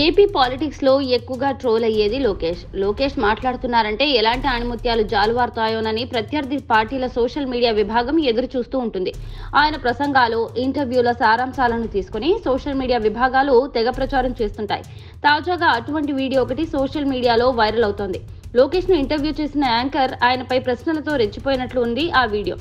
AP politics లో ఎక్కువగా troll అయ్యేది లోకేష్ మాట్లాడుతున్నారంటే ఎలాంటి ఆణిముత్యాలు జాలువారుతాయోనని ప్రత్యర్థి పార్టీల సోషల్ మీడియా విభాగం ఎదురు చూస్తూ ఉంటుంది. ఆయన ప్రసంగాలు, ఇంటర్వ్యూల సారాంశాలను తీసుకుని సోషల్ మీడియా విభాగాలు తెగ ప్రచారం చేస్తుంటాయి. తాజాగా అటువంటి వీడియో ఒకటి సోషల్ మీడియాలో వైరల్ అవుతోంది. లోకేష్ ను ఇంటర్వ్యూ చేసిన యాంకర్ ఆయనపై ప్రశ్నలతో రెచ్చిపోయినట్లు ఉంది ఆ వీడియో.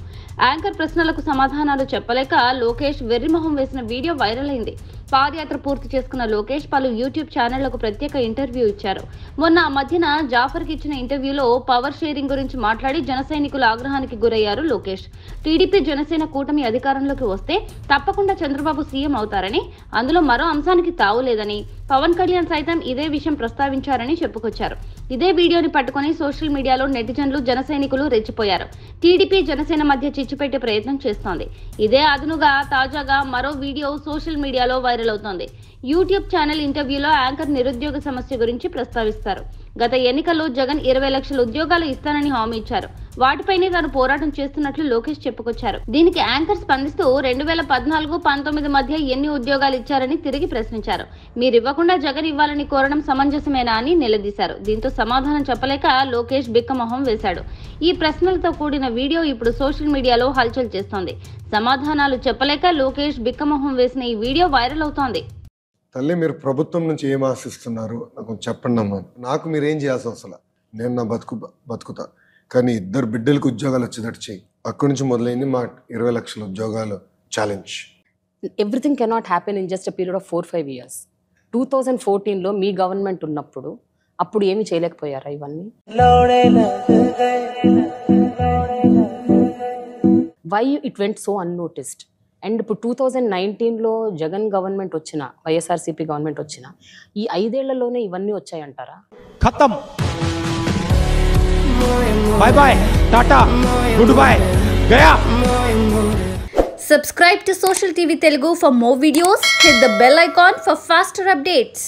యాంకర్ ప్రశ్నలకు సమాధానాలు చెప్పలేక లోకేష్ వెర్రిమొహం వేసిన వీడియో వైరల్ అయింది. పాదయాత్ర పూర్తి చేసుకున్న లోకేష్ పలు యూట్యూబ్ ఛానళ్లకు ప్రత్యేక ఇంటర్వ్యూ ఇచ్చారు. మొన్న మధ్యన జాఫర్కి ఇచ్చిన ఇంటర్వ్యూలో పవర్ షేరింగ్ గురించి మాట్లాడి జన సైనికుల ఆగ్రహానికి గురయ్యారు లోకేష్. టీడీపీ జనసేన కూటమి అధికారంలోకి వస్తే తప్పకుండా చంద్రబాబు సీఎం అవుతారని, అందులో మరో అంశానికి తావులేదని, పవన్ కళ్యాణ్ సైతం ఇదే విషయం ప్రస్తావించారని చెప్పుకొచ్చారు. ఇదే వీడియోని పట్టుకుని సోషల్ మీడియాలో నెటిజన్లు, జన సైనికులు రెచ్చిపోయారు. టీడీపీ జనసేన మధ్య చిచ్చు పెట్టే ప్రయత్నం చేస్తోంది. ఇదే అదునుగా తాజాగా మరో వీడియో సోషల్ మీడియాలో వైరల్ అవుతోంది. యూట్యూబ్ ఛానల్ ఇంటర్వ్యూలో యాంకర్ నిరుద్యోగ సమస్య గురించి ప్రస్తావిస్తారు. గత ఎన్నికల్లో జగన్ 20 లక్షల ఉద్యోగాలు ఇస్తానని హామీ ఇచ్చారు. వాటిపైనే తాను పోరాటం చేస్తున్నట్లు లోకేష్ చెప్పుకొచ్చారు. దీనికి యాంకర్ స్పందిస్తూ 2014-19 మధ్య ఎన్ని ఉద్యోగాలు ఇచ్చారని తిరిగి ప్రశ్నించారు. మీరివ్వకుండా జగన్ ఇవ్వాలని కోరడం సమంజసమేనా అని నిలదీశారు. దీంతో సమాధానం చెప్పలేక లోకేష్ బిక్కమొహం వేశాడు. ఈ ప్రశ్నలతో కూడిన వీడియో ఇప్పుడు సోషల్ మీడియాలో హల్చల్ చేస్తోంది. సమాధానాలు చెప్పలేక లోకేష్ బిక్కమొహం వేసిన ఈ వీడియో వైరల్ అవుతోంది. తల్లి, మీరు ప్రభుత్వం నుంచి ఏం ఆశిస్తున్నారు నాకు చెప్పండి అమ్మా. నాకు మీరేం చేయాల్సిన అవసరం, నేను నా బతుకుతా, కానీ 2 బిడ్డలకు ఉద్యోగాలు వచ్చేటట్టు చేయి. అక్కడి నుంచి మొదలైంది మా 20 లక్షల ఉద్యోగాలు challenge. Everything cannot happen in just a period of 4-5 years. 2014లో మీ గవర్నమెంట్ ఉన్నప్పుడు అప్పుడు ఏమి చేయలేకపోయారా ఇవన్నీ? Why it went so unnoticed? And ఇప్పుడు 2019లో జగన్ గవర్నమెంట్ వచ్చిన, వైఎస్ఆర్సీపీ గవర్నమెంట్ వచ్చిన ఈ 5 ఏళ్లలోనే ఇవన్నీ వచ్చాయంటారా? ఖతం, by by, Tata, good bye, Gaya. Subscribe to Social TV Telugu for more videos. Hit the bell icon for faster updates.